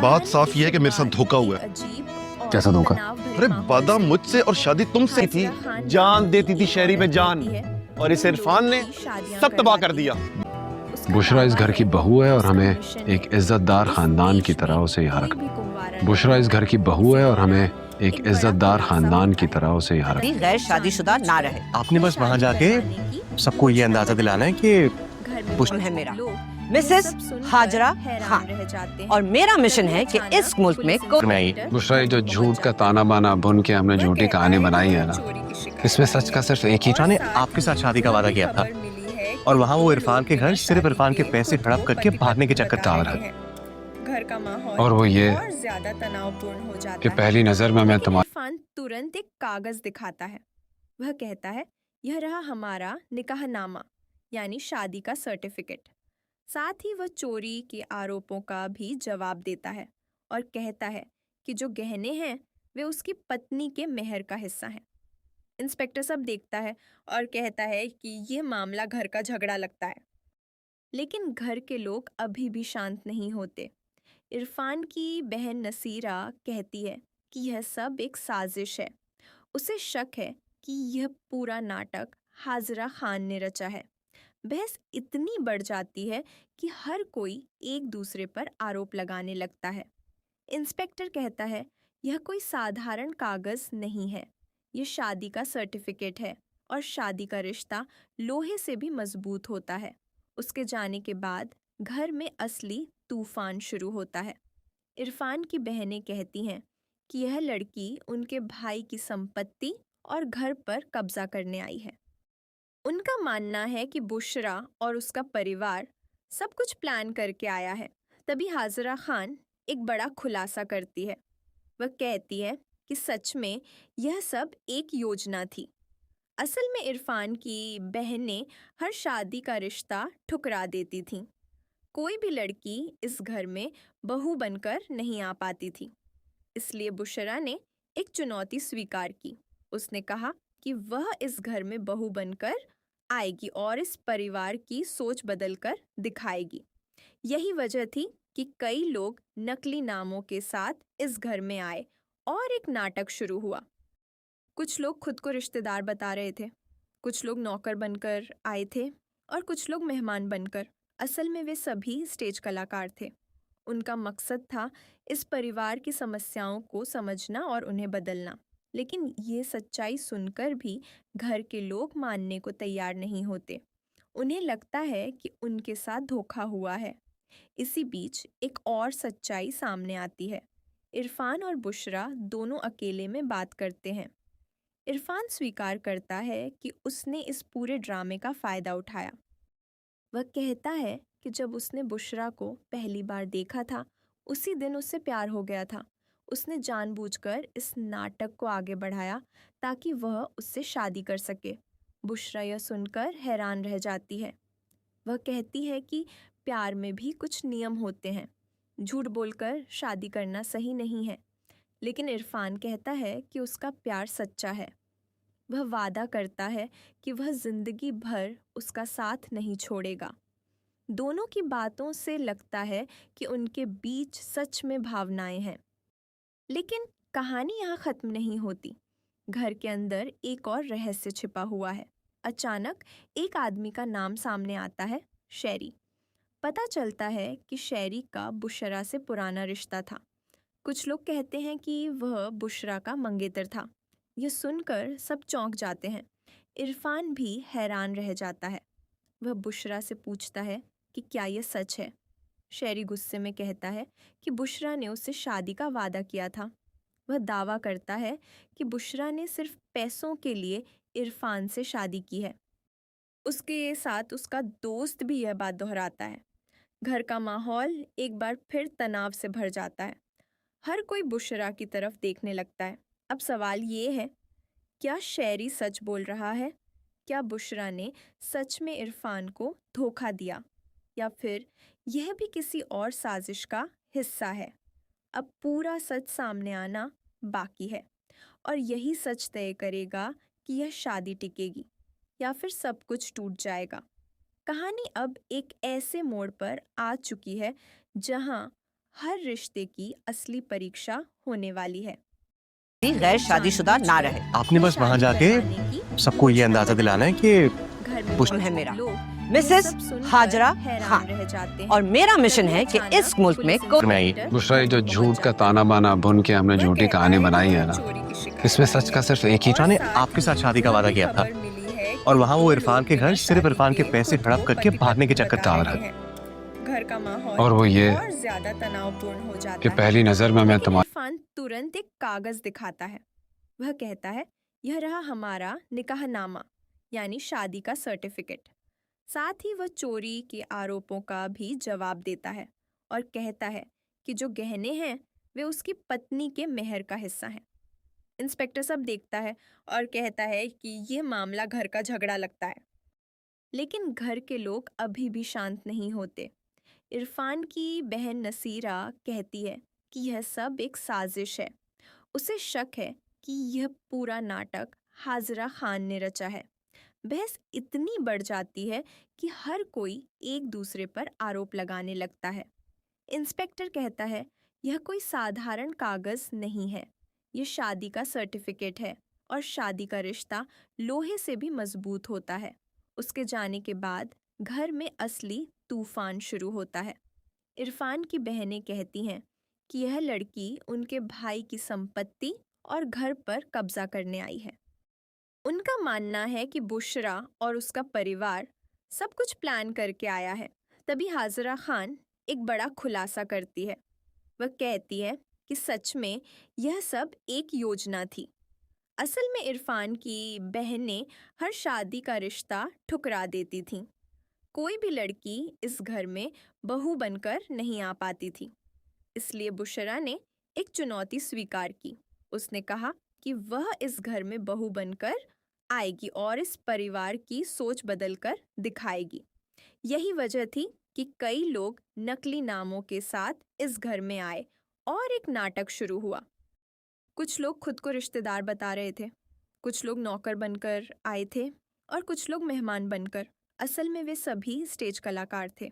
बात साफ ये है कि मेरे साथ धोखा हुआ है। कैसा धोखा? अरे वादा मुझसे और शादी तुमसे थी। जान देती थी शहरी में जान, और इस इरफान ने सब तबाह कर दिया। बुशरा इस घर की बहू है और हमें एक इज्जतदार खानदान की तरह उसे यहाँ रखना। बुशरा इस घर की बहू है और हमें एक इज्जतदार खानदान की तरह उसे यहाँ रखना। गैर शादीशुदा ना रहे। आपने बस वहाँ जाके सबको ये अंदाजा दिलाना है कि मिशन है मेरा, मिसेस हाजरा खान, और मेरा मिशन है कि इस मुल्क में बुशरा ये जो झूठ का ताना बाना बुन के हमने झूठी कहानी बनाई है ना, इसमें सच का सिर्फ एक ही ने आपके साथ शादी का वादा किया था, और वहाँ वो इरफान के घर सिर्फ इरफान के पैसे हड़प करके भागने के चक्कर तार है। घर का माहौल और वो ये और ज्यादा तनावपूर्ण हो जाता कि है। पहली नजर में मैं तुम्हारा इरफान तुरंत एक कागज दिखाता है। वह कहता है, यह रहा हमारा निकाहनामा, यानी शादी का सर्टिफिकेट। साथ ही वह चोरी के आरोपों का भी जवाब देता है और कहता है कि जो गहने हैं वे उसकी पत्नी के मेहर का हिस्सा हैं। इंस्पेक्टर सब देखता है और कहता है कि यह मामला घर का झगड़ा लगता है। लेकिन घर के लोग अभी भी शांत नहीं होते। इरफान की बहन नसीरा कहती है कि यह सब एक साजिश है। उसे शक है कि यह पूरा नाटक हाजरा खान ने रचा है। बहस इतनी बढ़ जाती है कि हर कोई एक दूसरे पर आरोप लगाने लगता है। इंस्पेक्टर कहता है, यह कोई साधारण कागज नहीं है, यह शादी का सर्टिफिकेट है और शादी का रिश्ता लोहे से भी मजबूत होता है। उसके जाने के बाद घर में असली तूफान शुरू होता है। इरफान की बहनें कहती हैं कि यह लड़की उनके भाई की संपत्ति और घर पर कब्जा करने आई है। उनका मानना है कि बुशरा और उसका परिवार सब कुछ प्लान करके आया है। तभी हाजरा खान एक बड़ा खुलासा करती है। वह कहती है कि सच में यह सब एक योजना थी। असल में इरफान की बहनें हर शादी का रिश्ता ठुकरा देती थीं। कोई भी लड़की इस घर में बहू बनकर नहीं आ पाती थी। इसलिए बुशरा ने एक चुनौती स्वीकार की। उसने कहा कि वह इस घर में बहू बनकर आएगी और इस परिवार की सोच बदलकर दिखाएगी। यही वजह थी कि कई लोग नकली नामों के साथ इस घर में आए और एक नाटक शुरू हुआ। कुछ लोग खुद को रिश्तेदार बता रहे थे, कुछ लोग नौकर बनकर आए थे और कुछ लोग मेहमान बनकर। असल में वे सभी स्टेज कलाकार थे। उनका मकसद था इस परिवार की समस्याओं को समझना और उन्हें बदलना। लेकिन ये सच्चाई सुनकर भी घर के लोग मानने को तैयार नहीं होते। उन्हें लगता है कि उनके साथ धोखा हुआ है। इसी बीच एक और सच्चाई सामने आती है। इरफान और बुशरा दोनों अकेले में बात करते हैं। इरफान स्वीकार करता है कि उसने इस पूरे ड्रामे का फ़ायदा उठाया। वह कहता है कि जब उसने बुशरा को पहली बार देखा था, उसी दिन उससे प्यार हो गया था। उसने जानबूझकर इस नाटक को आगे बढ़ाया ताकि वह उससे शादी कर सके। बुशरा यह सुनकर हैरान रह जाती है। वह कहती है कि प्यार में भी कुछ नियम होते हैं। झूठ बोलकर शादी करना सही नहीं है। लेकिन इरफान कहता है कि उसका प्यार सच्चा है। वह वादा करता है कि वह जिंदगी भर उसका साथ नहीं छोड़ेगा। दोनों की बातों से लगता है कि उनके बीच सच में भावनाएं हैं। लेकिन कहानी यहाँ खत्म नहीं होती। घर के अंदर एक और रहस्य छिपा हुआ है। अचानक एक आदमी का नाम सामने आता है, शेरी। पता चलता है कि शेरी का बुशरा से पुराना रिश्ता था। कुछ लोग कहते हैं कि वह बुशरा का मंगेतर था। यह सुनकर सब चौंक जाते हैं। इरफान भी हैरान रह जाता है। वह बुशरा से पूछता है कि क्या यह सच है। शेरी गुस्से में कहता है कि बुशरा ने उससे शादी का वादा किया था। वह दावा करता है कि बुशरा ने सिर्फ पैसों के लिए इरफान से शादी की है। उसके साथ उसका दोस्त भी यह बात दोहराता है। घर का माहौल एक बार फिर तनाव से भर जाता है। हर कोई बुशरा की तरफ देखने लगता है। अब सवाल ये है, क्या शेरी सच बोल रहा है? क्या बुशरा ने सच में इरफान को धोखा दिया, या फिर यह भी किसी और साजिश का हिस्सा है? अब पूरा सच सामने आना बाकी है और यही सच तय करेगा कि यह शादी टिकेगी या फिर सब कुछ टूट जाएगा। कहानी अब एक ऐसे मोड़ पर आ चुकी है जहां हर रिश्ते की असली परीक्षा होने वाली है। गैर शादीशुदा ना रहे। आपने बस वहाँ जाके सबको ये अंदाजा दिलाना है कि घर में पुष्ट है मौजूद मेरा। लोग मिसेस ये सब सुनकर हाजरा हैरान खान। रह जाते हैं। और मेरा मिशन है कि अचानक इस मुल्क में पुलिस में आई। इंस्पेक्टर बुशरा, ये जो पहुंच झूठ का जाता ताना है। बाना बुन के हमने वह झूठी कहता कहानी है कि बनाई वह है ना, चोरी की शिकायत इसमें आई सच का है। सिर्फ एक ही और बुशरा ने साथ आपके साथ शादी का वादा किया था खबर मिली है और कि वहाँ वो दो इरफान लोग के घर बिना सिर्फ शादी इरफान के के पैसे खुद हड़प को करके पति भागने के पत्नी चक्कर बता बता रहे रहे हैं। घर का माहौल और वो ये और ज्यादा तनावपूर्ण हो जाता कि है। पहली नजर में मैं लेकिन तुम्हारी इरफान तुरंत एक कागज दिखाता है। वह कहता है, यह रहा हमारा निकाहनामा यानी शादी का सर्टिफिकेट। साथ ही वह चोरी के आरोपों का भी जवाब देता है और कहता है कि जो गहने हैं वे उसकी पत्नी के मेहर का हिस्सा हैं। इंस्पेक्टर सब देखता है और कहता है कि यह मामला घर का झगड़ा लगता है। लेकिन घर के लोग अभी भी शांत नहीं होते। इरफान की बहन नसीरा कहती है कि यह सब एक साजिश है। उसे शक है कि यह पूरा नाटक हाजरा खान ने रचा है। बहस इतनी बढ़ जाती है कि हर कोई एक दूसरे पर आरोप लगाने लगता है। इंस्पेक्टर कहता है, यह कोई साधारण कागज नहीं है, यह शादी का सर्टिफिकेट है और शादी का रिश्ता लोहे से भी मजबूत होता है। उसके जाने के बाद घर में असली तूफान शुरू होता है। इरफान की बहनें कहती हैं कि यह लड़की उनके भाई की संपत्ति और घर पर कब्जा करने आई है। उनका मानना है कि बुशरा और उसका परिवार सब कुछ प्लान करके आया है। तभी हाजरा खान एक बड़ा खुलासा करती है। वह कहती है कि सच में यह सब एक योजना थी। असल में इरफान की बहनें हर शादी का रिश्ता ठुकरा देती थीं। कोई भी लड़की इस घर में बहू बनकर नहीं आ पाती थी। इसलिए बुशरा ने एक चुनौती स्वीकार की। उसने कहा कि वह इस घर में बहू बनकर आएगी और इस परिवार की सोच बदलकर दिखाएगी। यही वजह थी कि कई लोग नकली नामों के साथ इस घर में आए और एक नाटक शुरू हुआ। कुछ लोग खुद को रिश्तेदार बता रहे थे, कुछ लोग नौकर बनकर आए थे और कुछ लोग मेहमान बनकर। असल में वे सभी स्टेज कलाकार थे।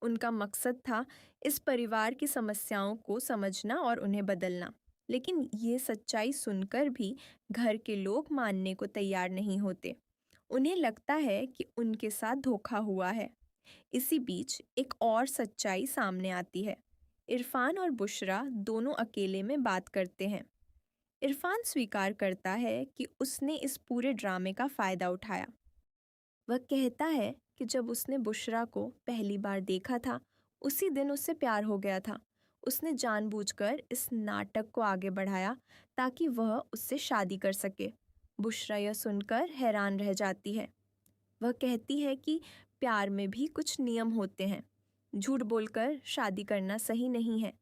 उनका मकसद था इस परिवार की समस्याओं को समझना और उन्हें बदलना। लेकिन ये सच्चाई सुनकर भी घर के लोग मानने को तैयार नहीं होते। उन्हें लगता है कि उनके साथ धोखा हुआ है। इसी बीच एक और सच्चाई सामने आती है। इरफान और बुशरा दोनों अकेले में बात करते हैं। इरफान स्वीकार करता है कि उसने इस पूरे ड्रामे का फ़ायदा उठाया। वह कहता है कि जब उसने बुशरा को पहली बार देखा था, उसी दिन उससे प्यार हो गया था। उसने जानबूझकर इस नाटक को आगे बढ़ाया ताकि वह उससे शादी कर सके। बुशरा यह सुनकर हैरान रह जाती है। वह कहती है कि प्यार में भी कुछ नियम होते हैं। झूठ बोलकर शादी करना सही नहीं है।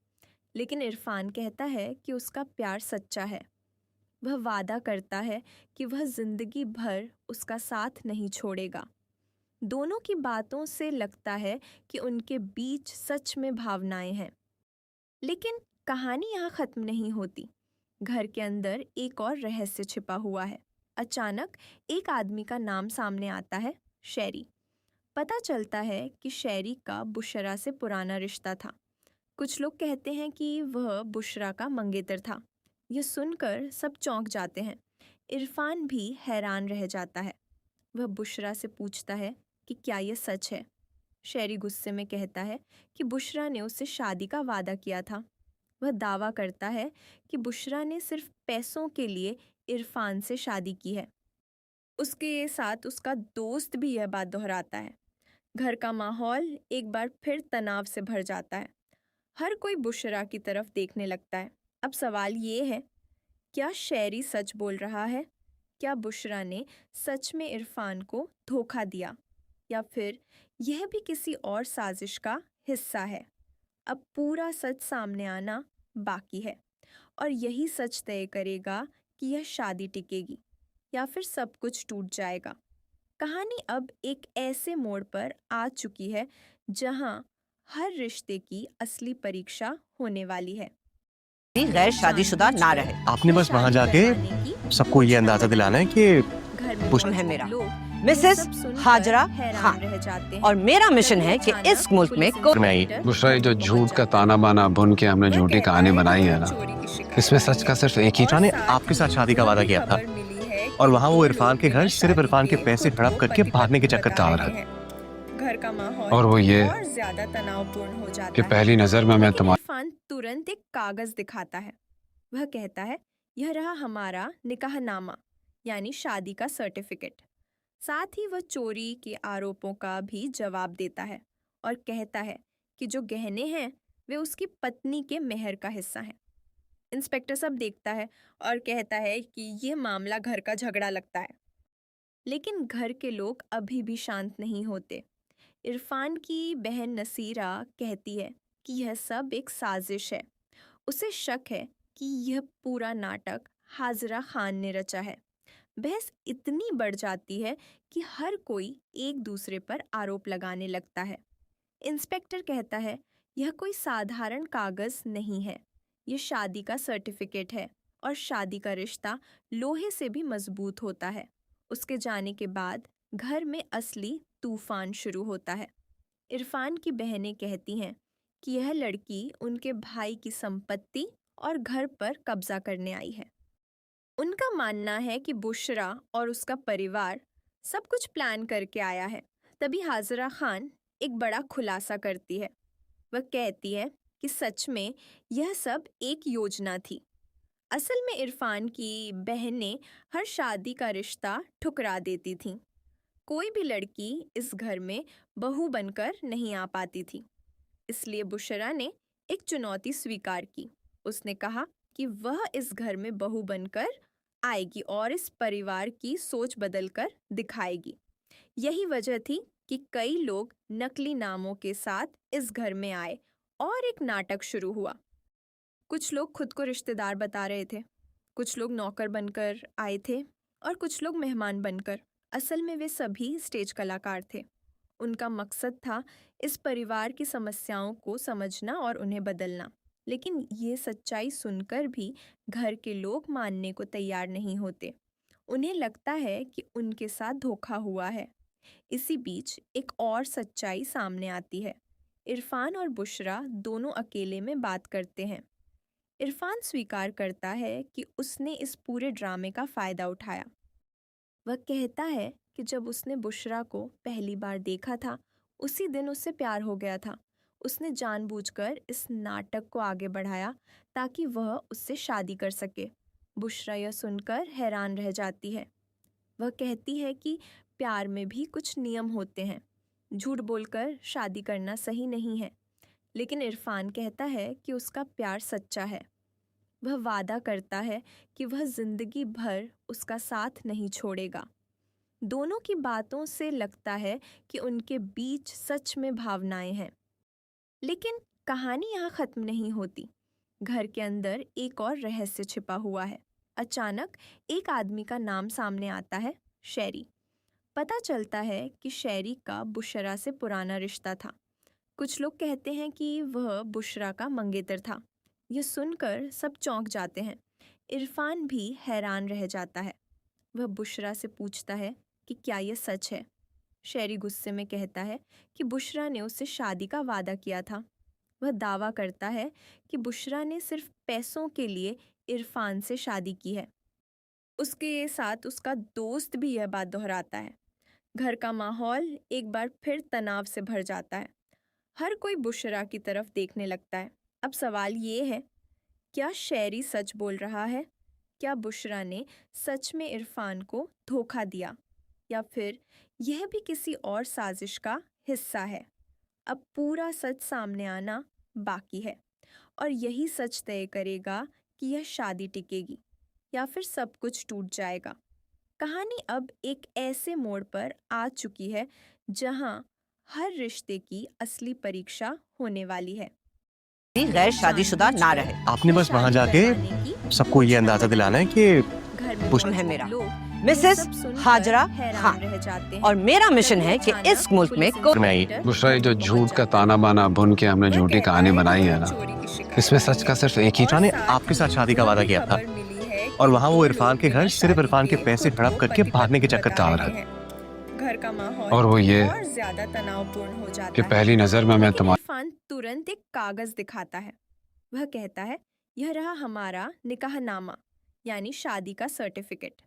लेकिन इरफान कहता है कि उसका प्यार सच्चा है। वह वादा करता है कि वह जिंदगी भर उसका साथ नहीं छोड़ेगा। दोनों की बातों से लगता है कि उनके बीच सच में भावनाएं हैं। लेकिन कहानी यहाँ खत्म नहीं होती। घर के अंदर एक और रहस्य छिपा हुआ है। अचानक एक आदमी का नाम सामने आता है, शेरी। पता चलता है कि शेरी का बुशरा से पुराना रिश्ता था। कुछ लोग कहते हैं कि वह बुशरा का मंगेतर था। यह सुनकर सब चौंक जाते हैं। इरफान भी हैरान रह जाता है। वह बुशरा से पूछता है कि क्या यह सच है। शेरी गुस्से में कहता है कि बुशरा ने उससे शादी का वादा किया था। वह दावा करता है कि बुशरा ने सिर्फ पैसों के लिए इरफान से शादी की है। उसके साथ उसका दोस्त भी यह बात दोहराता है। घर का माहौल एक बार फिर तनाव से भर जाता है। हर कोई बुशरा की तरफ देखने लगता है। अब सवाल ये है, क्या शेरी सच बोल रहा है? क्या बुशरा ने सच में इरफान को धोखा दिया, या फिर यह भी किसी और साजिश का हिस्सा है? अब पूरा सच सामने आना बाकी है और यही सच तय करेगा कि यह शादी टिकेगी या फिर सब कुछ टूट जाएगा। कहानी अब एक ऐसे मोड़ पर आ चुकी है जहां हर रिश्ते की असली परीक्षा होने वाली है। गैर शादीशुदा ना रहे। आपने बस वहाँ जाके सबको ये अंदाजा दिलाना है कि घर में पुष्ट है मौजूद मेरा। लोग मिसेस हाजरा खान रह जाते हैं और मेरा मिशन है कि इस मुल्क में में आई। बुशरा, ये जो झूठ का ताना बाना बुन के हमने झूठी कहानी बनाई है ना, इसमें सच का सिर्फ एक ही ने आपके साथ शादी का वादा किया था और वहाँ वो इरफान के घर सिर्फ इरफान के पैसे हड़प करके भागने के चक्कर बता रहा है। घर का माहौल और वो ये और ज्यादा तनावपूर्ण हो जाता कि है। पहली नजर में मैं लेकिन तुम्हारी इरफान तुरंत एक कागज दिखाता है। वह कहता है, यह रहा हमारा निकाहनामा यानी शादी का सर्टिफिकेट। साथ ही वह चोरी के आरोपों का भी जवाब देता है और कहता है कि जो गहने हैं वे उसकी पत्नी के मेहर का हिस्सा हैं। इंस्पेक्टर सब देखता है और कहता है कि यह मामला घर का झगड़ा लगता है। लेकिन घर के लोग अभी भी शांत नहीं होते। इरफान की बहन नसीरा कहती है कि यह सब एक साजिश है। उसे शक है कि यह पूरा नाटक हाजरा खान ने रचा है। बहस इतनी बढ़ जाती है कि हर कोई एक दूसरे पर आरोप लगाने लगता है। इंस्पेक्टर कहता है, यह कोई साधारण कागज नहीं है, यह शादी का सर्टिफिकेट है और शादी का रिश्ता लोहे से भी मजबूत होता है। उसके जाने के बाद घर में असली तूफान शुरू होता है। इरफान की बहनें कहती हैं कि यह लड़की उनके भाई की संपत्ति और घर पर कब्जा करने आई है। उनका मानना है कि बुशरा और उसका परिवार सब कुछ प्लान करके आया है। तभी हाजरा खान एक बड़ा खुलासा करती है। वह कहती है कि सच में यह सब एक योजना थी। असल में इरफान की बहनें हर शादी का रिश्ता ठुकरा देती थीं। कोई भी लड़की इस घर में बहू बनकर नहीं आ पाती थी। इसलिए बुशरा ने एक चुनौती स्वीकार की। उसने कहा कि वह इस घर में बहू बनकर आएगी और इस परिवार की सोच बदलकर दिखाएगी। यही वजह थी कि कई लोग नकली नामों के साथ इस घर में आए और एक नाटक शुरू हुआ। कुछ लोग खुद को रिश्तेदार बता रहे थे, कुछ लोग नौकर बनकर आए थे और कुछ लोग मेहमान बनकर। असल में वे सभी स्टेज कलाकार थे। उनका मकसद था इस परिवार की समस्याओं को समझना और उन्हें बदलना। लेकिन ये सच्चाई सुनकर भी घर के लोग मानने को तैयार नहीं होते। उन्हें लगता है कि उनके साथ धोखा हुआ है। इसी बीच एक और सच्चाई सामने आती है। इरफान और बुशरा दोनों अकेले में बात करते हैं। इरफान स्वीकार करता है कि उसने इस पूरे ड्रामे का फ़ायदा उठाया। वह कहता है कि जब उसने बुशरा को पहली बार देखा था, उसी दिन उससे प्यार हो गया था। उसने जानबूझकर इस नाटक को आगे बढ़ाया ताकि वह उससे शादी कर सके। बुशरा यह सुनकर हैरान रह जाती है। वह कहती है कि प्यार में भी कुछ नियम होते हैं। झूठ बोलकर शादी करना सही नहीं है। लेकिन इरफान कहता है कि उसका प्यार सच्चा है। वह वादा करता है कि वह जिंदगी भर उसका साथ नहीं छोड़ेगा। दोनों की बातों से लगता है कि उनके बीच सच में भावनाएं हैं। लेकिन कहानी यहाँ खत्म नहीं होती। घर के अंदर एक और रहस्य छिपा हुआ है। अचानक एक आदमी का नाम सामने आता है, शेरी। पता चलता है कि शेरी का बुशरा से पुराना रिश्ता था। कुछ लोग कहते हैं कि वह बुशरा का मंगेतर था। यह सुनकर सब चौंक जाते हैं। इरफान भी हैरान रह जाता है। वह बुशरा से पूछता है कि क्या यह सच है। शेरी गुस्से में कहता है कि बुशरा ने उससे शादी का वादा किया था। वह दावा करता है कि बुशरा ने सिर्फ पैसों के लिए इरफान से शादी की है। उसके साथ उसका दोस्त भी यह बात दोहराता है। घर का माहौल एक बार फिर तनाव से भर जाता है। हर कोई बुशरा की तरफ देखने लगता है। अब सवाल ये है, क्या शेरी सच बोल रहा है? क्या बुशरा ने सच में इरफान को धोखा दिया, या फिर यह भी किसी और साजिश का हिस्सा है? अब पूरा सच सामने आना बाकी है और यही सच तय करेगा कि यह शादी टिकेगी या फिर सब कुछ टूट जाएगा। कहानी अब एक ऐसे मोड़ पर आ चुकी है जहां हर रिश्ते की असली परीक्षा होने वाली है। गैर शादीशुदा ना रहे। आपने बस वहाँ जाके सबको ये अंदाजा दिलाना है कि मिशन है मेरा, मिसेस हाजरा खान, और मेरा मिशन है कि इस मुल्क में में आई। बुशरा, ये जो झूठ का ताना बाना बुन के हमने झूठी कहानी बनाई है ना, इसमें सच का सिर्फ एक ही ने आपके साथ शादी का वादा किया था और वहाँ वो इरफान के घर सिर्फ इरफान के पैसे हड़प करके भागने के चक्कर बता रहा है। घर का माहौल और वो ये और ज्यादा तनावपूर्ण हो जाता कि है। पहली नजर में मैं लेकिन तुम्हारा इरफान तुरंत एक कागज दिखाता है। वह कहता है, यह रहा हमारा निकाहनामा, यानी शादी का सर्टिफिकेट।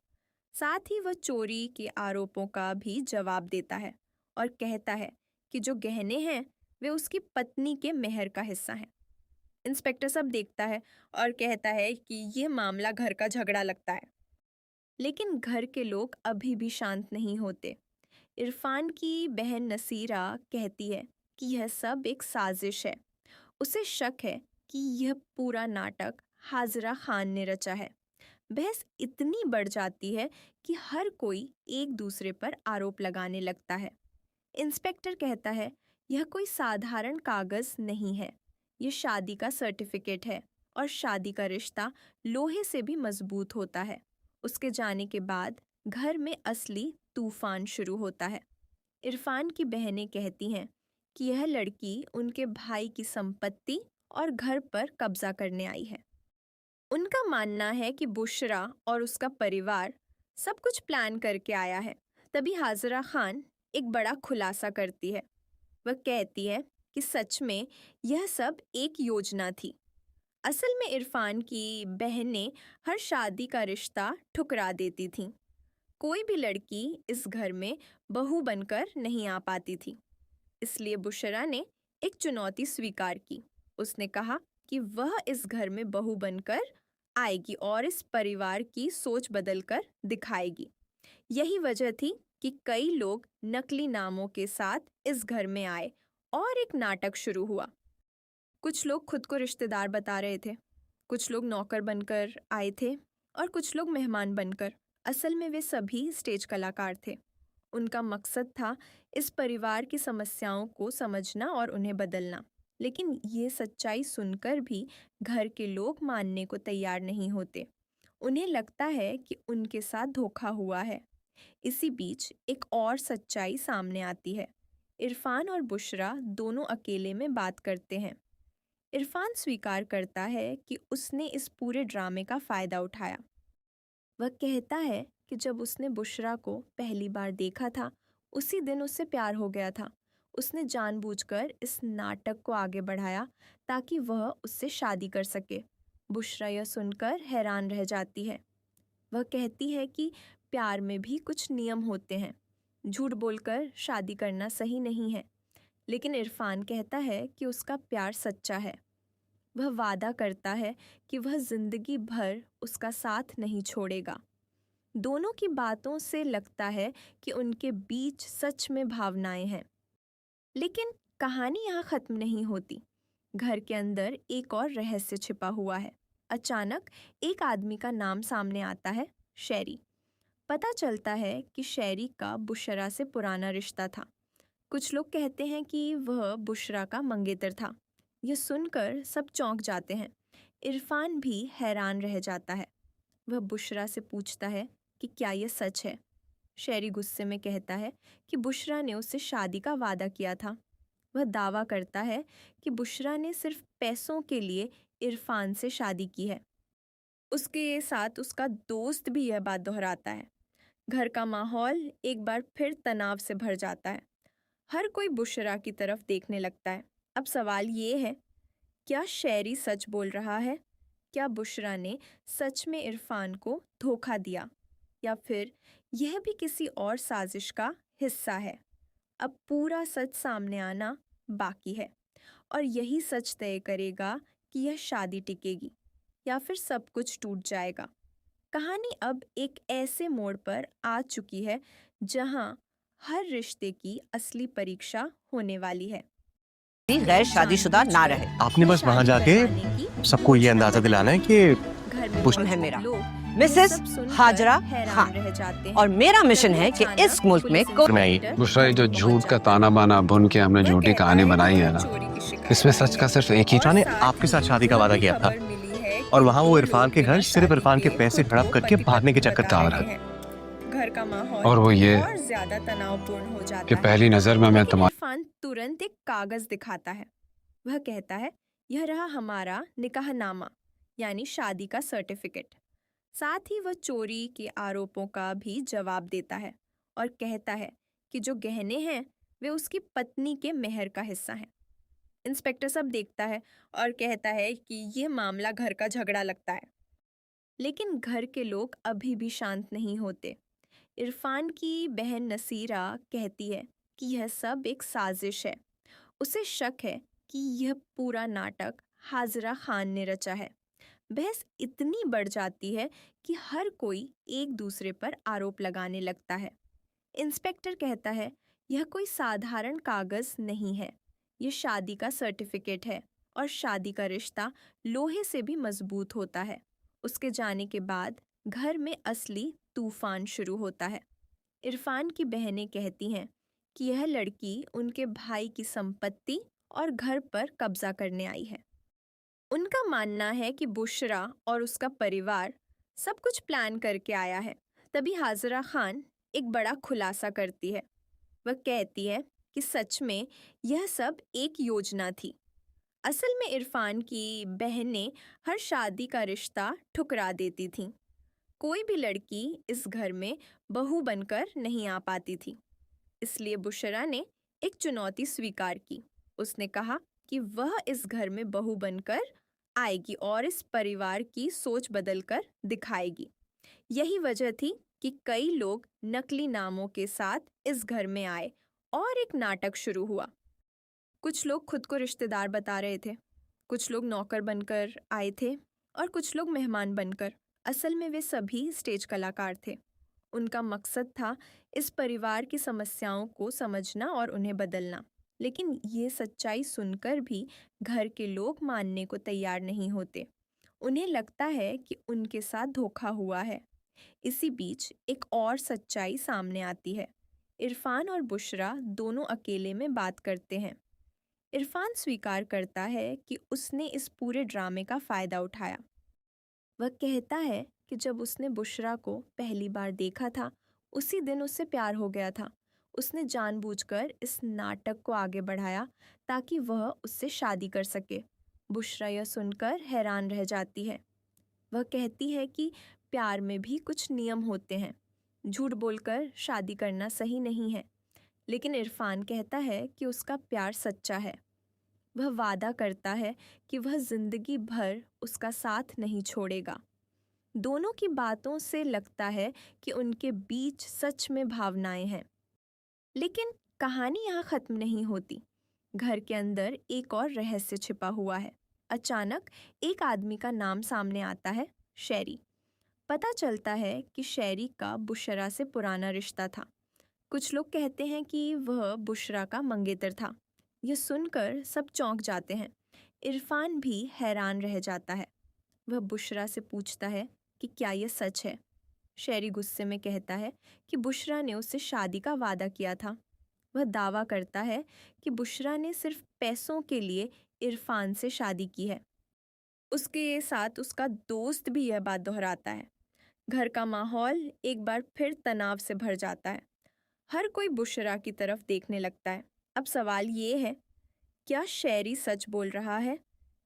साथ ही वह चोरी के आरोपों का भी जवाब देता है और कहता है कि जो गहने हैं वे उसकी पत्नी के मेहर का हिस्सा हैं। इंस्पेक्टर सब देखता है और कहता है कि यह मामला घर का झगड़ा लगता है। लेकिन घर के लोग अभी भी शांत नहीं होते। इरफान की बहन नसीरा कहती है कि यह सब एक साजिश है। उसे शक है कि यह पूरा नाटक हाजरा खान ने रचा है। बहस इतनी बढ़ जाती है कि हर कोई एक दूसरे पर आरोप लगाने लगता है। इंस्पेक्टर कहता है, यह कोई साधारण कागज नहीं है, यह शादी का सर्टिफिकेट है और शादी का रिश्ता लोहे से भी मजबूत होता है। उसके जाने के बाद घर में असली तूफान शुरू होता है। इरफान की बहनें कहती हैं कि यह लड़की उनके भाई की संपत्ति और घर पर कब्जा करने आई है। उनका मानना है कि बुशरा और उसका परिवार सब कुछ प्लान करके आया है। तभी हाजरा खान एक बड़ा खुलासा करती है। वह कहती है कि सच में यह सब एक योजना थी। असल में इरफान की बहनें हर शादी का रिश्ता ठुकरा देती थीं। कोई भी लड़की इस घर में बहू बनकर नहीं आ पाती थी। इसलिए बुशरा ने एक चुनौती स्वीकार की। उसने कहा कि वह इस घर में बहू बनकर आएगी और इस परिवार की सोच बदलकर दिखाएगी। यही वजह थी कि कई लोग नकली नामों के साथ इस घर में आए और एक नाटक शुरू हुआ। कुछ लोग खुद को रिश्तेदार बता रहे थे, कुछ लोग नौकर बनकर आए थे और कुछ लोग मेहमान बनकर। असल में वे सभी स्टेज कलाकार थे। उनका मकसद था इस परिवार की समस्याओं को समझना और उन्हें बदलना। लेकिन ये सच्चाई सुनकर भी घर के लोग मानने को तैयार नहीं होते। उन्हें लगता है कि उनके साथ धोखा हुआ है। इसी बीच एक और सच्चाई सामने आती है। इरफान और बुशरा दोनों अकेले में बात करते हैं। इरफान स्वीकार करता है कि उसने इस पूरे ड्रामे का फ़ायदा उठाया। वह कहता है कि जब उसने बुशरा को पहली बार देखा था, उसी दिन उससे प्यार हो गया था। उसने जानबूझकर इस नाटक को आगे बढ़ाया ताकि वह उससे शादी कर सके। बुशरा यह सुनकर हैरान रह जाती है। वह कहती है कि प्यार में भी कुछ नियम होते हैं। झूठ बोलकर शादी करना सही नहीं है। लेकिन इरफान कहता है कि उसका प्यार सच्चा है। वह वादा करता है कि वह जिंदगी भर उसका साथ नहीं छोड़ेगा। दोनों की बातों से लगता है कि उनके बीच सच में भावनाएं हैं। लेकिन कहानी यहाँ खत्म नहीं होती। घर के अंदर एक और रहस्य छिपा हुआ है। अचानक एक आदमी का नाम सामने आता है, शेरी। पता चलता है कि शेरी का बुशरा से पुराना रिश्ता था। कुछ लोग कहते हैं कि वह बुशरा का मंगेतर था। यह सुनकर सब चौंक जाते हैं। इरफान भी हैरान रह जाता है। वह बुशरा से पूछता है कि क्या यह सच है। शेरी गुस्से में कहता है कि बुशरा ने उससे शादी का वादा किया था। वह दावा करता है कि बुशरा ने सिर्फ पैसों के लिए इरफान से शादी की है। उसके साथ उसका दोस्त भी यह बात दोहराता है। घर का माहौल एक बार फिर तनाव से भर जाता है। हर कोई बुशरा की तरफ देखने लगता है। अब सवाल ये है, क्या शेरी सच बोल रहा है? क्या बुशरा ने सच में इरफान को धोखा दिया, या फिर यह भी किसी और साजिश का हिस्सा है? अब पूरा सच सामने आना बाकी है और यही सच तय करेगा कि यह शादी टिकेगी या फिर सब कुछ टूट जाएगा। कहानी अब एक ऐसे मोड़ पर आ चुकी है जहां हर रिश्ते की असली परीक्षा होने वाली है। गैर शादीशुदा ना रहे। आपने बस वहां जाके सबको ये अंदाजा दिलाना है कि नाम है मेरा मिसेस हाजरा खान और मेरा मिशन है कि इस मुल्क में में आई बुशरा, ये जो झूठ का ताना बाना बुन के हमने झूठी कहानी बनाई है ना, इसमें सच का सिर्फ एक ही ईटा ने आपके साथ शादी का वादा किया था और वहाँ वो इरफान के घर सिर्फ इरफान के पैसे हड़प करके भागने के चक्कर तार था। है। घर का माहौल और वो ये और ज्यादा तनावपूर्ण हो जाता कि है। पहली नजर में मैं लेकिन तुम्हारा इरफान तुरंत एक कागज दिखाता है। वह कहता है, यह रहा हमारा निकाहनामा, यानी शादी का सर्टिफिकेट। साथ ही वह चोरी के आरोपों का भी जवाब देता है और कहता है कि जो गहने हैं वे उसकी पत्नी के मेहर का हिस्सा हैं। इंस्पेक्टर सब देखता है और कहता है कि यह मामला घर का झगड़ा लगता है। लेकिन घर के लोग अभी भी शांत नहीं होते। इरफान की बहन नसीरा कहती है कि यह सब एक साजिश है। उसे शक है कि यह पूरा नाटक हाजरा खान ने रचा है। बहस इतनी बढ़ जाती है कि हर कोई एक दूसरे पर आरोप लगाने लगता है। इंस्पेक्टर कहता है यह कोई साधारण कागज नहीं है, यह शादी का सर्टिफिकेट है और शादी का रिश्ता लोहे से भी मजबूत होता है। उसके जाने के बाद घर में असली तूफान शुरू होता है। इरफान की बहनें कहती हैं कि यह लड़की उनके भाई की संपत्ति और घर पर कब्जा करने आई है। उनका मानना है कि बुशरा और उसका परिवार सब कुछ प्लान करके आया है। तभी हाजरा खान एक बड़ा खुलासा करती है। वह कहती है कि सच में यह सब एक योजना थी। असल में इरफान की बहनें हर शादी का रिश्ता ठुकरा देती थीं। कोई भी लड़की इस घर में बहू बनकर नहीं आ पाती थी। इसलिए बुशरा ने एक चुनौती स्वीकार की। उसने कहा कि वह इस घर में बहू बनकर आएगी और इस परिवार की सोच बदलकर दिखाएगी। यही वजह थी कि कई लोग नकली नामों के साथ इस घर में आए और एक नाटक शुरू हुआ। कुछ लोग खुद को रिश्तेदार बता रहे थे, कुछ लोग नौकर बनकर आए थे और कुछ लोग मेहमान बनकर। असल में वे सभी स्टेज कलाकार थे। उनका मकसद था इस परिवार की समस्याओं को समझना और उन्हें बदलना। लेकिन ये सच्चाई सुनकर भी घर के लोग मानने को तैयार नहीं होते। उन्हें लगता है कि उनके साथ धोखा हुआ है। इसी बीच एक और सच्चाई सामने आती है। इरफान और बुशरा दोनों अकेले में बात करते हैं। इरफान स्वीकार करता है कि उसने इस पूरे ड्रामे का फ़ायदा उठाया। वह कहता है कि जब उसने बुशरा को पहली बार देखा था, उसी दिन उससे प्यार हो गया था। उसने जानबूझकर इस नाटक को आगे बढ़ाया ताकि वह उससे शादी कर सके। बुशरा यह सुनकर हैरान रह जाती है। वह कहती है कि प्यार में भी कुछ नियम होते हैं। झूठ बोलकर शादी करना सही नहीं है। लेकिन इरफान कहता है कि उसका प्यार सच्चा है। वह वादा करता है कि वह जिंदगी भर उसका साथ नहीं छोड़ेगा। दोनों की बातों से लगता है कि उनके बीच सच में भावनाएं हैं। लेकिन कहानी यहाँ खत्म नहीं होती। घर के अंदर एक और रहस्य छिपा हुआ है। अचानक एक आदमी का नाम सामने आता है, शेरी। पता चलता है कि शेरी का बुशरा से पुराना रिश्ता था। कुछ लोग कहते हैं कि वह बुशरा का मंगेतर था। यह सुनकर सब चौंक जाते हैं। इरफान भी हैरान रह जाता है। वह बुशरा से पूछता है कि क्या यह सच है। शेरी गुस्से में कहता है कि बुशरा ने उससे शादी का वादा किया था। वह दावा करता है कि बुशरा ने सिर्फ पैसों के लिए इरफान से शादी की है। उसके साथ उसका दोस्त भी यह बात दोहराता है। घर का माहौल एक बार फिर तनाव से भर जाता है। हर कोई बुशरा की तरफ देखने लगता है। अब सवाल ये है, क्या शेरी सच बोल रहा है?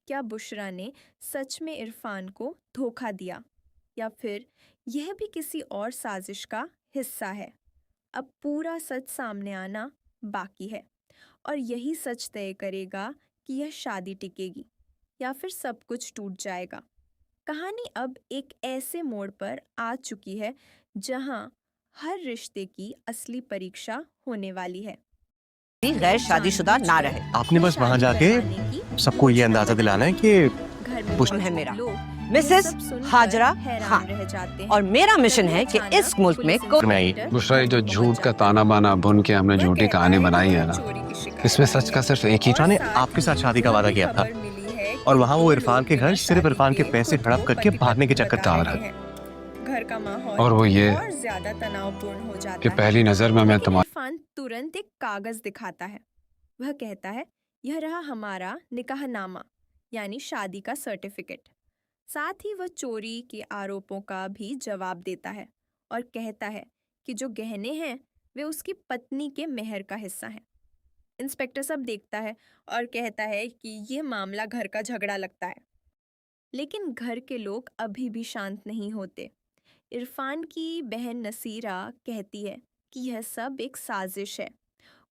क्या बुशरा ने सच में इरफान को धोखा दिया, या फिर यह भी किसी और साजिश का हिस्सा है? अब पूरा सच सामने आना बाकी है और यही सच तय करेगा कि यह शादी टिकेगी या फिर सब कुछ टूट जाएगा। कहानी अब एक ऐसे मोड़ पर आ चुकी है जहां हर रिश्ते की असली परीक्षा होने वाली है। गैर शादीशुदा ना रहे। आपने बस वहाँ जाके सबको ये अंदाजा दिलाना है कि मिशन है मेरा, मिसेस हाजरा खान, और मेरा मिशन है कि इस मुल्क में बुशरा, ये जो झूठ का ताना बाना बुन के हमने झूठी कहानी बनाई है ना, इसमें सच का सिर्फ एक ही ने आपके साथ शादी का वादा किया था और वहाँ वो इरफान के घर सिर्फ इरफान के पैसे हड़प करके भागने के चक्कर तार है। घर का माहौल और वो ये और ज्यादा तनावपूर्ण हो जाता कि है। पहली नजर में मैं तुम्हारा इरफान तुरंत एक कागज दिखाता है। वह कहता है, यह रहा हमारा निकाहनामा, यानी शादी का सर्टिफिकेट। साथ ही वह चोरी के आरोपों का भी जवाब देता है और कहता है कि जो गहने हैं वे उसकी पत्नी के मेहर का हिस्सा हैं। इंस्पेक्टर सब देखता है और कहता है कि यह मामला घर का झगड़ा लगता है। लेकिन घर के लोग अभी भी शांत नहीं होते। इरफान की बहन नसीरा कहती है कि यह सब एक साजिश है।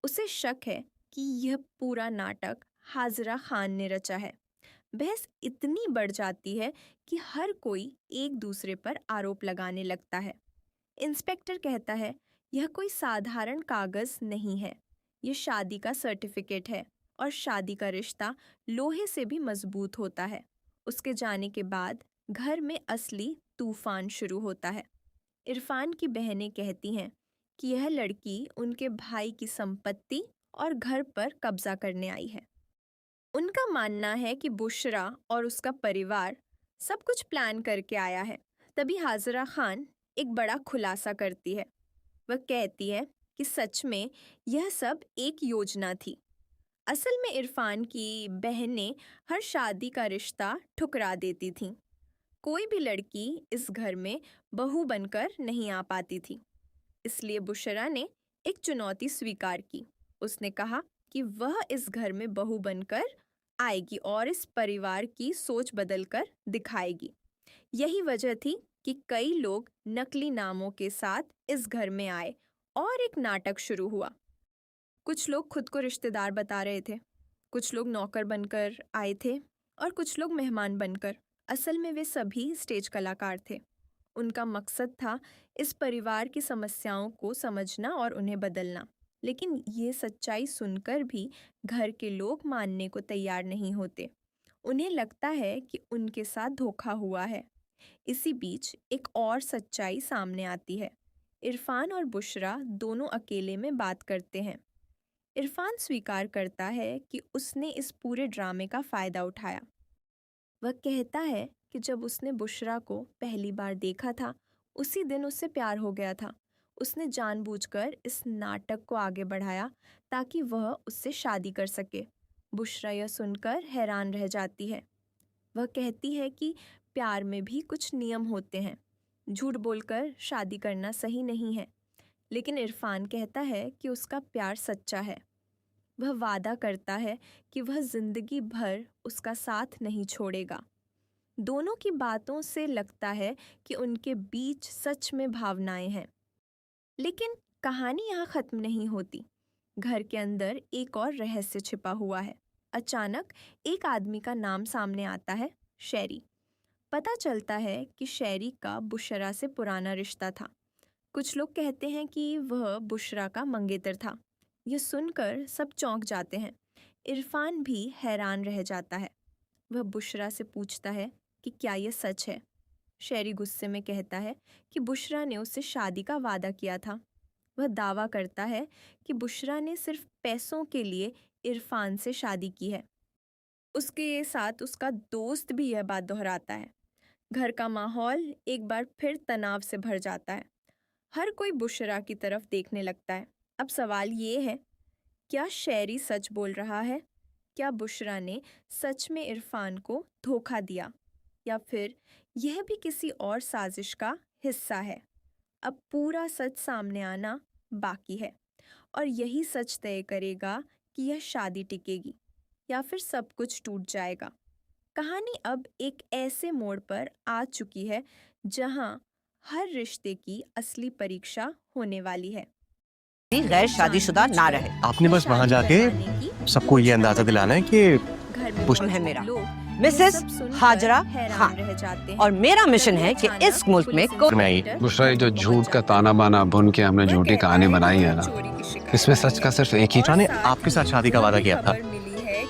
उसे शक है कि यह पूरा नाटक हाजरा खान ने रचा है। बहस इतनी बढ़ जाती है कि हर कोई एक दूसरे पर आरोप लगाने लगता है। इंस्पेक्टर कहता है, यह कोई साधारण कागज नहीं है, यह शादी का सर्टिफिकेट है और शादी का रिश्ता लोहे से भी मजबूत होता है। उसके जाने के बाद घर में असली तूफान शुरू होता है। इरफान की बहनें कहती हैं कि यह लड़की उनके भाई की संपत्ति और घर पर कब्जा करने आई है। उनका मानना है कि बुशरा और उसका परिवार सब कुछ प्लान करके आया है। तभी हाजरा खान एक बड़ा खुलासा करती है। वह कहती है कि सच में यह सब एक योजना थी। असल में इरफान की बहनें हर शादी का रिश्ता ठुकरा देती थीं। कोई भी लड़की इस घर में बहू बनकर नहीं आ पाती थी। इसलिए बुशरा ने एक चुनौती स्वीकार की। उसने कहा कि वह इस घर में बहू बनकर आएगी और इस परिवार की सोच बदलकर दिखाएगी। यही वजह थी कि कई लोग नकली नामों के साथ इस घर में आए और एक नाटक शुरू हुआ। कुछ लोग खुद को रिश्तेदार बता रहे थे, कुछ लोग नौकर बनकर आए थे और कुछ लोग मेहमान बनकर। असल में वे सभी स्टेज कलाकार थे। उनका मकसद था इस परिवार की समस्याओं को समझना और उन्हें बदलना। लेकिन ये सच्चाई सुनकर भी घर के लोग मानने को तैयार नहीं होते। उन्हें लगता है कि उनके साथ धोखा हुआ है। इसी बीच एक और सच्चाई सामने आती है। इरफान और बुशरा दोनों अकेले में बात करते हैं। इरफान स्वीकार करता है कि उसने इस पूरे ड्रामे का फ़ायदा उठाया। वह कहता है कि जब उसने बुशरा को पहली बार देखा था, उसी दिन उससे प्यार हो गया था। उसने जानबूझकर इस नाटक को आगे बढ़ाया ताकि वह उससे शादी कर सके। बुशरा यह सुनकर हैरान रह जाती है। वह कहती है कि प्यार में भी कुछ नियम होते हैं। झूठ बोलकर शादी करना सही नहीं है। लेकिन इरफान कहता है कि उसका प्यार सच्चा है। वह वादा करता है कि वह जिंदगी भर उसका साथ नहीं छोड़ेगा। दोनों की बातों से लगता है कि उनके बीच सच में भावनाएं हैं। लेकिन कहानी यहाँ खत्म नहीं होती। घर के अंदर एक और रहस्य छिपा हुआ है। अचानक एक आदमी का नाम सामने आता है, शेरी। पता चलता है कि शेरी का बुशरा से पुराना रिश्ता था। कुछ लोग कहते हैं कि वह बुशरा का मंगेतर था। यह सुनकर सब चौंक जाते हैं। इरफान भी हैरान रह जाता है। वह बुशरा से पूछता है कि क्या यह सच है। शेरी गुस्से में कहता है कि बुशरा ने उससे शादी का वादा किया था। वह दावा करता है कि बुशरा ने सिर्फ पैसों के लिए इरफान से शादी की है। उसके साथ उसका दोस्त भी यह बात दोहराता है। घर का माहौल एक बार फिर तनाव से भर जाता है। हर कोई बुशरा की तरफ देखने लगता है। अब सवाल ये है, क्या शेरी सच बोल रहा है? क्या बुशरा ने सच में इरफान को धोखा दिया, या फिर यह भी किसी और साजिश का हिस्सा है? अब पूरा सच सामने आना बाकी है और यही सच तय करेगा कि यह शादी टिकेगी या फिर सब कुछ टूट जाएगा। कहानी अब एक ऐसे मोड़ पर आ चुकी है जहां हर रिश्ते की असली परीक्षा होने वाली है। गैर शादीशुदा ना रहे। आपने बस वहाँ जाके सबको ये अंदाजा दिलाना है कि मिशन है मेरा, मिसेस हाजरा खान, और मेरा मिशन है कि इस मुल्क में बुशरा, ये जो झूठ का ताना बाना बुन के हमने झूठी कहानी बनाई है ना, इसमें सच का सिर्फ एक ही ने आपके साथ शादी का वादा किया था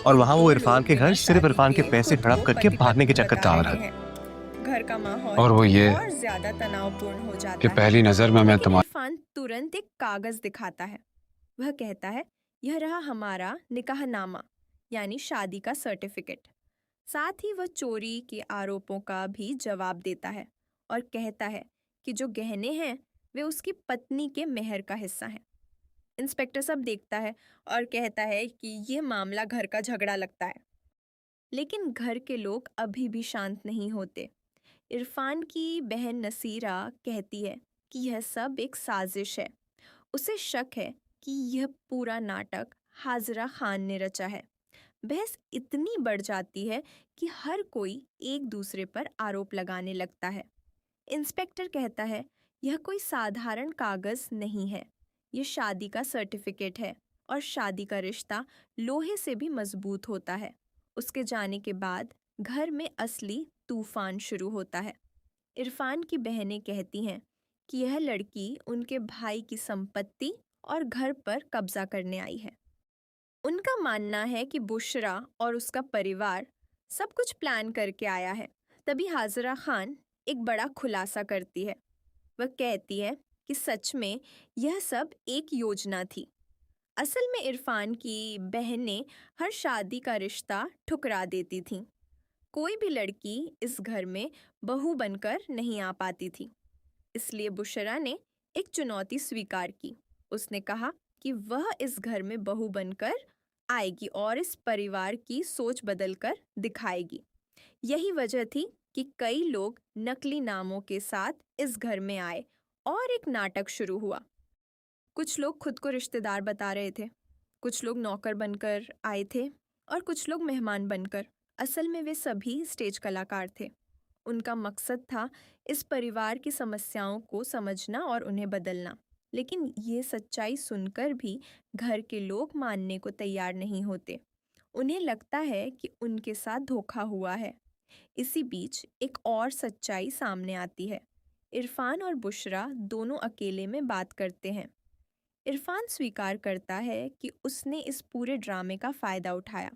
और वहाँ वो इरफान के घर सिर्फ इरफान के पैसे हड़प करके भागने के चक्कर तार है। घर का माहौल और वो ये और ज्यादा तनावपूर्ण हो जाता कि है। पहली नजर में मैं तुम्हारा इरफान तुरंत एक कागज दिखाता है। वह कहता है, यह रहा हमारा निकाहनामा, यानी शादी का सर्टिफिकेट। साथ ही वह चोरी के आरोपों का भी जवाब देता है और कहता है कि जो गहने हैं वे उसकी पत्नी के मेहर का हिस्सा हैं। इंस्पेक्टर सब देखता है और कहता है कि यह मामला घर का झगड़ा लगता है। लेकिन घर के लोग अभी भी शांत नहीं होते। इरफान की बहन नसीरा कहती है कि यह सब एक साजिश है। उसे शक है कि यह पूरा नाटक हाजरा खान ने रचा है। बहस इतनी बढ़ जाती है कि हर कोई एक दूसरे पर आरोप लगाने लगता है। इंस्पेक्टर कहता है, यह कोई साधारण कागज नहीं है, ये शादी का सर्टिफिकेट है और शादी का रिश्ता लोहे से भी मजबूत होता है। उसके जाने के बाद घर में असली तूफान शुरू होता है। इरफान की बहनें कहती हैं कि यह लड़की उनके भाई की संपत्ति और घर पर कब्जा करने आई है। उनका मानना है कि बुशरा और उसका परिवार सब कुछ प्लान करके आया है। तभी हाजरा खान एक बड़ा खुलासा करती है। वह कहती है कि सच में यह सब एक योजना थी। असल में इरफान की बहनें हर शादी का रिश्ता ठुकरा देती थीं। कोई भी लड़की इस घर में बहू बनकर नहीं आ पाती थी। इसलिए बुशरा ने एक चुनौती स्वीकार की। उसने कहा कि वह इस घर में बहू बनकर आएगी और इस परिवार की सोच बदलकर दिखाएगी। यही वजह थी कि कई लोग नकली नामों के साथ इस घर में आए और एक नाटक शुरू हुआ। कुछ लोग खुद को रिश्तेदार बता रहे थे, कुछ लोग नौकर बनकर आए थे और कुछ लोग मेहमान बनकर। असल में वे सभी स्टेज कलाकार थे। उनका मकसद था इस परिवार की समस्याओं को समझना और उन्हें बदलना। लेकिन ये सच्चाई सुनकर भी घर के लोग मानने को तैयार नहीं होते। उन्हें लगता है कि उनके साथ धोखा हुआ है। इसी बीच एक और सच्चाई सामने आती है। इरफान और बुशरा दोनों अकेले में बात करते हैं। इरफान स्वीकार करता है कि उसने इस पूरे ड्रामे का फ़ायदा उठाया।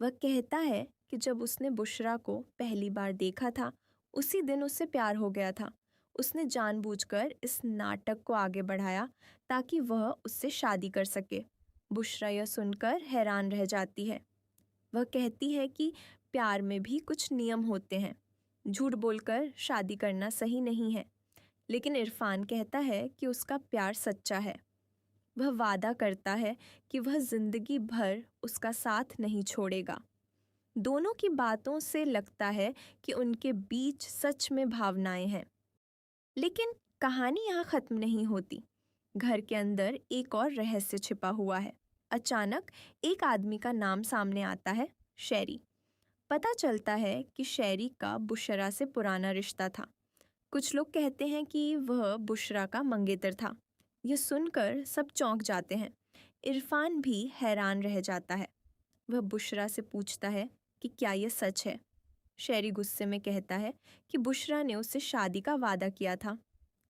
वह कहता है कि जब उसने बुशरा को पहली बार देखा था, उसी दिन उससे प्यार हो गया था। उसने जानबूझकर इस नाटक को आगे बढ़ाया ताकि वह उससे शादी कर सके। बुशरा यह सुनकर हैरान रह जाती है। वह कहती है कि प्यार में भी कुछ नियम होते हैं। झूठ बोलकर शादी करना सही नहीं है। लेकिन इरफान कहता है कि उसका प्यार सच्चा है। वह वादा करता है कि वह जिंदगी भर उसका साथ नहीं छोड़ेगा। दोनों की बातों से लगता है कि उनके बीच सच में भावनाएं हैं। लेकिन कहानी यहाँ खत्म नहीं होती। घर के अंदर एक और रहस्य छिपा हुआ है। अचानक एक आदमी का नाम सामने आता है, शेरी। पता चलता है कि शेरी का बुशरा से पुराना रिश्ता था। कुछ लोग कहते हैं कि वह बुशरा का मंगेतर था। यह सुनकर सब चौंक जाते हैं। इरफान भी हैरान रह जाता है। वह बुशरा से पूछता है कि क्या यह सच है। शेरी गुस्से में कहता है कि बुशरा ने उससे शादी का वादा किया था।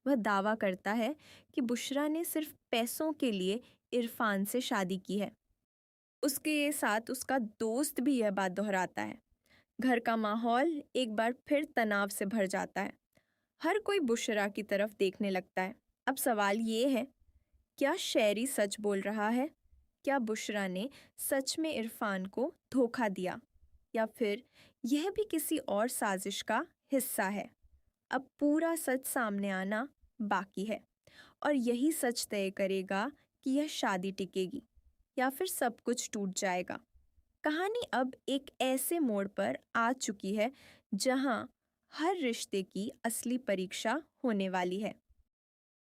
वह दावा करता है कि बुशरा ने सिर्फ पैसों के लिए इरफान से शादी की है। उसके साथ उसका दोस्त भी यह बात दोहराता है। घर का माहौल एक बार फिर तनाव से भर जाता है। हर कोई बुशरा की तरफ देखने लगता है। अब सवाल ये है, क्या शेरी सच बोल रहा है? क्या बुशरा ने सच में इरफान को धोखा दिया, या फिर यह भी किसी और साजिश का हिस्सा है? अब पूरा सच सामने आना बाकी है और यही सच तय करेगा कि यह शादी टिकेगी या फिर सब कुछ टूट जाएगा। कहानी अब एक ऐसे मोड़ पर आ चुकी है जहां हर रिश्ते की असली परीक्षा होने वाली है।